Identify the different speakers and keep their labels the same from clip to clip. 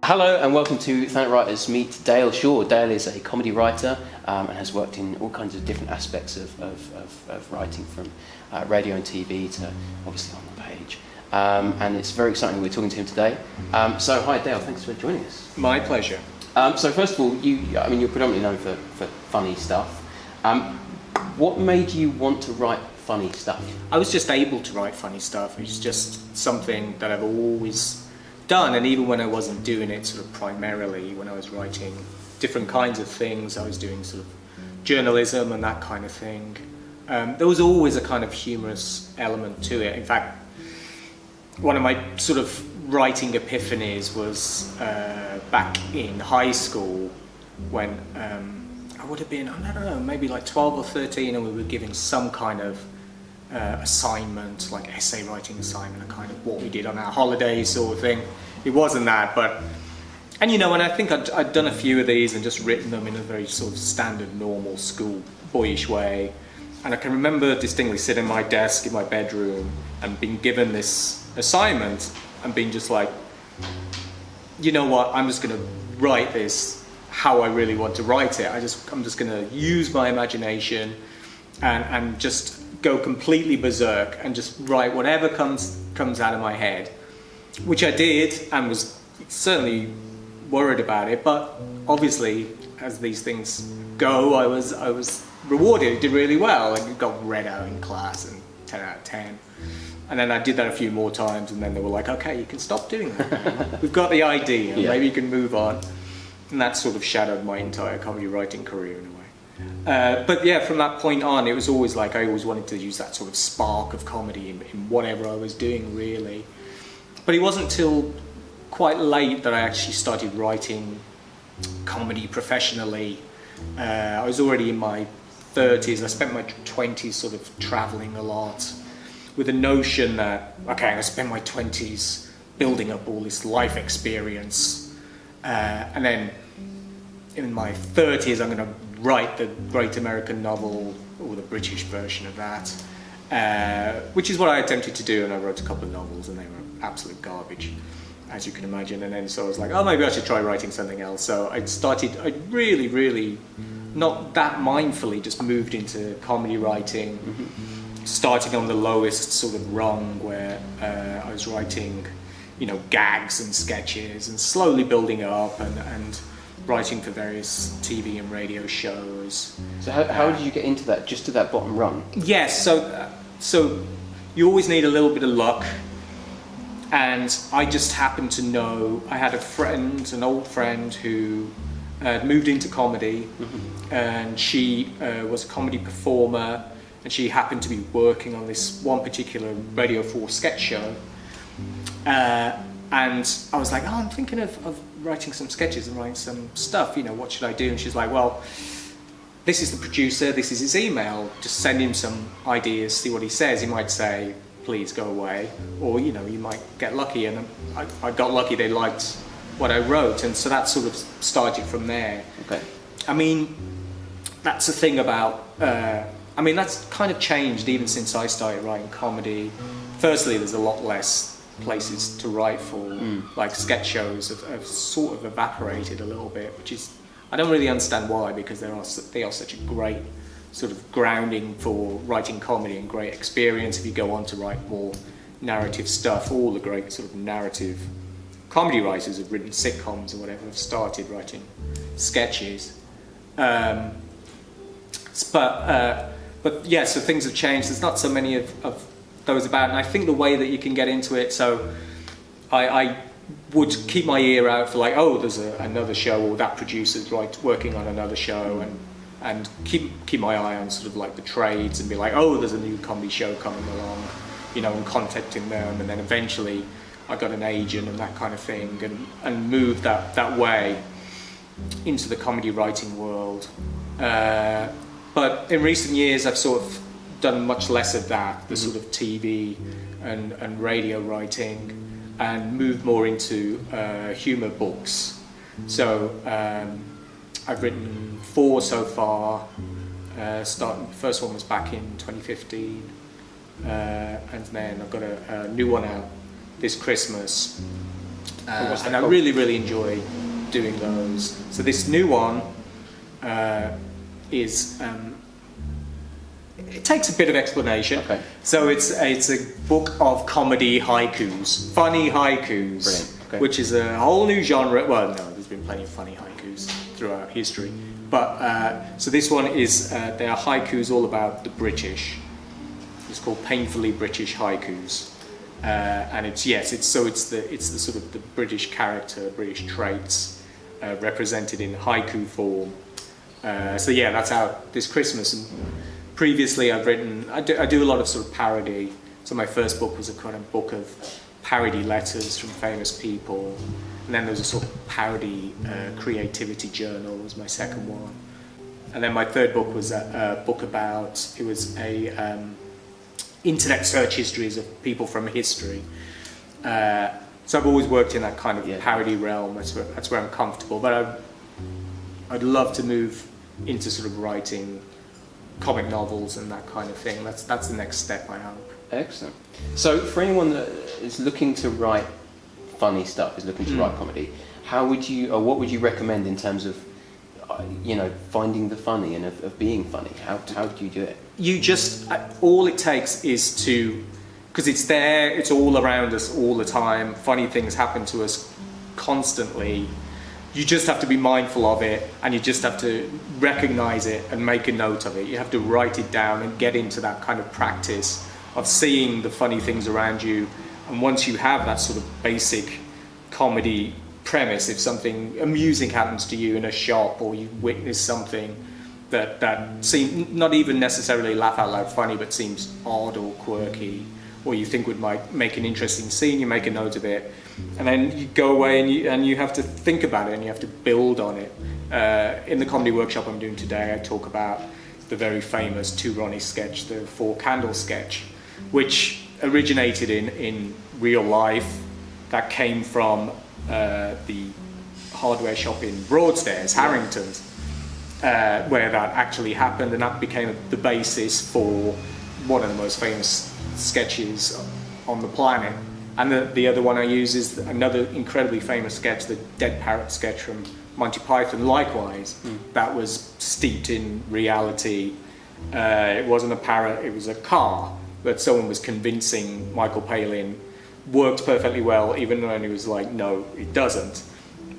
Speaker 1: Hello and welcome to Thanet Writers Meet Dale Shaw. Dale is a comedy writer and has worked in all kinds of different aspects of writing, from radio and TV to obviously on the page. And it's very exciting we're talking to him today. So hi Dale, thanks for joining us.
Speaker 2: My pleasure.
Speaker 1: So first of all, you're predominantly known for funny stuff. What made you want to write funny stuff?
Speaker 2: I was just able to write funny stuff. It's just something that I've always done, and even when I wasn't doing it sort of primarily, when I was writing different kinds of things, I was doing sort of journalism and that kind of thing. There was always a kind of humorous element to it. In fact, one of my sort of writing epiphanies was back in high school when I would have been, I don't know, maybe like 12 or 13, and we were given some kind of assignment, like essay writing assignment, a kind of what we did on our holidays sort of thing. It wasn't that, and I think I'd done a few of these and just written them in a very sort of standard, normal, school boyish way. And I can remember distinctly sitting at my desk in my bedroom and being given this assignment and being just like, you know what, I'm just going to write this how I really want to write it. I'm just going to use my imagination and just go completely berserk and just write whatever comes out of my head, which I did, and was certainly worried about it. But obviously, as these things go, I was rewarded. It did really well. Like, it got read out in class and 10 out of 10. And then I did that a few more times, and then they were like, okay, you can stop doing that. We've got the idea, maybe you can move on. And that sort of shadowed my entire comedy writing career in a way. But yeah, from that point on, it was always like I always wanted to use that sort of spark of comedy in whatever I was doing, really. But it wasn't till quite late that I actually started writing comedy professionally. I was already in my 30s. I spent my 20s sort of traveling a lot with the notion that, okay, I'm going to spend my 20s building up all this life experience. And then in my 30s, I'm going to write the great American novel, or the British version of that, which is what I attempted to do, and I wrote a couple of novels and they were absolute garbage, as you can imagine. And then so I was like, oh, maybe I should try writing something else. So I really, not that mindfully, just moved into comedy writing, starting on the lowest sort of rung where I was writing, gags and sketches, and slowly building up and writing for various TV and radio shows.
Speaker 1: So how did you get into that, just to that bottom rung?
Speaker 2: Yes, so you always need a little bit of luck, and I just happened to know, I had an old friend who had moved into comedy, and she was a comedy performer, and she happened to be working on this one particular Radio 4 sketch show. And I was like, I'm thinking of writing some sketches and writing some stuff, what should I do? And she's like, well, this is the producer, this is his email, just send him some ideas, see what he says. He might say, please go away, or, you might get lucky. And I got lucky, they liked what I wrote, and so that sort of started from there.
Speaker 1: Okay.
Speaker 2: I mean, that's the thing about, that's kind of changed even since I started writing comedy. Firstly, there's a lot less places to write for, like sketch shows have sort of evaporated a little bit, which is, I don't really understand why, because they are such a great sort of grounding for writing comedy and great experience. If you go on to write more narrative stuff, all the great sort of narrative comedy writers have written sitcoms or whatever have started writing sketches. But yeah, so things have changed. There's not so many of those about, and I think the way that you can get into it, so I would keep my ear out for like, oh, there's another show, or that producer's working on another show, and keep my eye on sort of like the trades and be like, oh, there's a new comedy show coming along, and contacting them. And then eventually I got an agent and that kind of thing, and moved that way into the comedy writing world. But in recent years I've sort of done much less of that, the sort of TV and radio writing, and moved more into humour books. So I've written 4 so far. The first one was back in 2015, and then I've got a new one out this Christmas, and I really enjoy doing those. So this new one is it takes a bit of explanation.
Speaker 1: Okay.
Speaker 2: So it's a book of comedy haikus, funny haikus,
Speaker 1: Okay.
Speaker 2: which is a whole new genre. Well, no, there's been plenty of funny haikus throughout history, but so this one is they are haikus all about the British. It's called Painfully British Haikus, and it's the sort of the British character, British traits represented in haiku form. So yeah, that's out this Christmas. And previously, I do a lot of sort of parody. So my first book was a kind of book of parody letters from famous people, and then there was a sort of parody creativity journal was my second one, and then my third book was a book about internet search histories of people from history. So I've always worked in that kind of parody realm. That's where I'm comfortable. But I'd love to move into sort of writing comic novels and that kind of thing. That's the next step, I hope.
Speaker 1: Excellent. So for anyone that is looking to write funny stuff, is looking to write comedy, what would you recommend in terms of finding the funny and of being funny? How do you do it?
Speaker 2: You just, all it takes is to, because it's there, it's all around us all the time, funny things happen to us constantly. You just have to be mindful of it, and you just have to recognize it and make a note of it. You have to write it down and get into that kind of practice of seeing the funny things around you. And once you have that sort of basic comedy premise, if something amusing happens to you in a shop, or you witness something that seems not even necessarily laugh out loud funny, but seems odd or quirky, or you think might make an interesting scene, you make a note of it, and then you go away and you have to think about it and you have to build on it. In the comedy workshop I'm doing today, I talk about the very famous Two Ronnie sketch, the Four Candle sketch, which originated in real life. That came from the hardware shop in Broadstairs, Harrington's, where that actually happened, and that became the basis for one of the most famous sketches on the planet. And the other one I use is another incredibly famous sketch, the Dead Parrot sketch from Monty Python, likewise. That was steeped in reality. It wasn't a parrot, it was a car that someone was convincing Michael Palin worked perfectly well, even when he was like, no, it doesn't.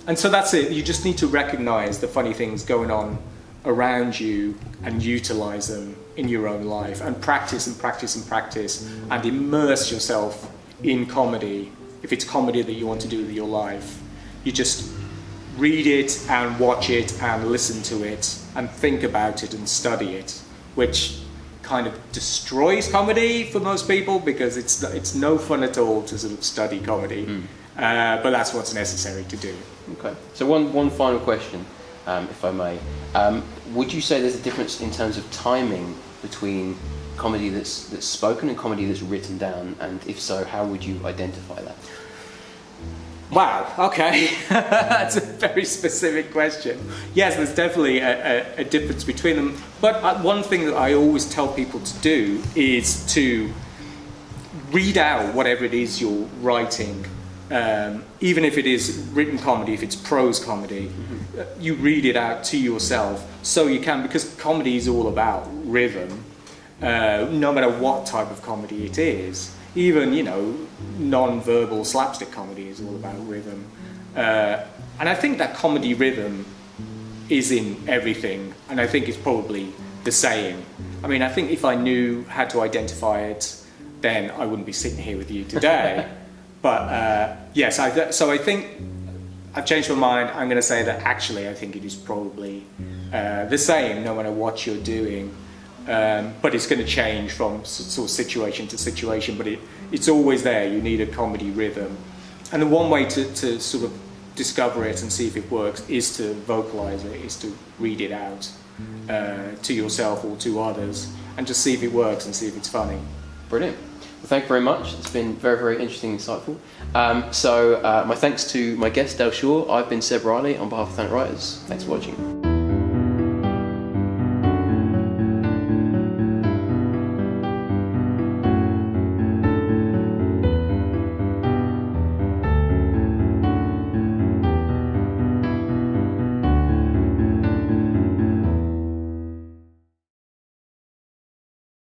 Speaker 2: And so that's it. You just need to recognize the funny things going on around you and utilize them in your own life, and practice and practice and practice, and immerse yourself in comedy. If it's comedy that you want to do with your life, you just read it and watch it and listen to it and think about it and study it, which kind of destroys comedy for most people, because it's no fun at all to sort of study comedy. But that's what's necessary to do.
Speaker 1: Okay. So one final question, if I may. Would you say there's a difference in terms of timing between comedy that's spoken and comedy that's written down? And if so, how would you identify that?
Speaker 2: Wow, okay. That's a very specific question. Yes, there's definitely a difference between them. But one thing that I always tell people to do is to read out whatever it is you're writing. Even if it is written comedy, if it's prose comedy, you read it out to yourself so you can, because comedy is all about rhythm, no matter what type of comedy it is. Even, non-verbal slapstick comedy is all about rhythm. And I think that comedy rhythm is in everything, and I think it's probably the same. I mean, I think if I knew how to identify it, then I wouldn't be sitting here with you today. But yes, so I think I've changed my mind. I'm going to say that actually I think it is probably the same no matter what you're doing. But it's going to change from sort of situation to situation, but it's always there. You need a comedy rhythm. And the one way to sort of discover it and see if it works is to vocalize it, is to read it out to yourself or to others, and just see if it works and see if it's funny.
Speaker 1: Brilliant. Well, thank you very much. It's been very, very interesting and insightful. So my thanks to my guest, Dale Shaw. I've been Seb Reilly on behalf of Thanet Writers. Thanks for watching.